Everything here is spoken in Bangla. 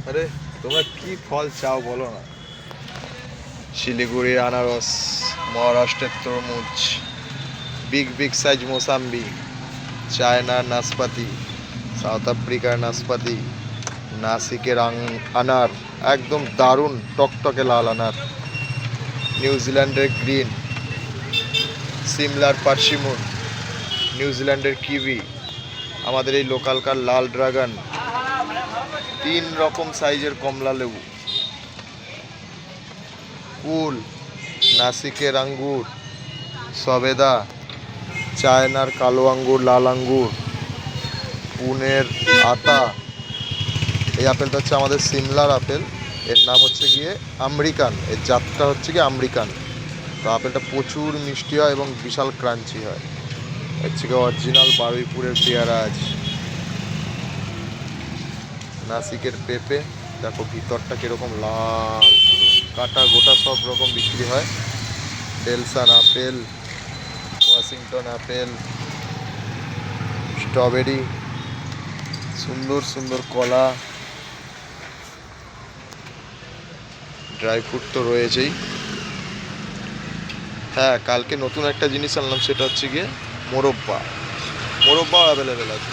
আরে তোমরা কি ফল চাও বলো না? শিলিগুড়ির আনারস, মহারাষ্ট্রের তরমুজ, বিগ বিগ সাইজ মোসাম্বি, চায়নার নাশপাতি, সাউথ আফ্রিকার নাশপাতি, নাসিকের আনার, একদম দারুণ টকটকে লাল আনার, নিউজিল্যান্ডের গ্রিন, সিমলার পার্সিমন, নিউজিল্যান্ডের কিউই, আমাদের এই লোকালকার লাল ড্রাগন, 3 রকম সাইজের কমলা লেবু, কুল, নাসিকের আঙ্গুর, সবেদা, চায়নার কালো আঙ্গুর, লাল আঙ্গুর, পুনের আতা। এই আপেলটা হচ্ছে আমাদের সিমলার আপেল। এর নাম হচ্ছে গিয়ে আমেরিকান, এর জাতটা হচ্ছে গিয়ে আমেরিকান। তো আপেলটা প্রচুর মিষ্টি হয় এবং বিশাল ক্রাঞ্চি হয়। এর থেকে অরিজিনাল বারুইপুরের পেয়ারা আছে। নাসিকের পেঁপে, দেখো ভিতরটা কিরকম লাল, কাটা গোটা সব রকম বিক্রি হয়। ডেলসান আপেল, ওয়াশিংটন আপেল, স্ট্রবেরি, সুন্দর সুন্দর কলা, ড্রাই ফ্রুট তো রয়েছেই। হ্যাঁ, কালকে নতুন একটা জিনিস আনলাম, সেটা হচ্ছে গিয়ে মোরব্বা। মোরব্বাও অ্যাভেলেবেল আছে।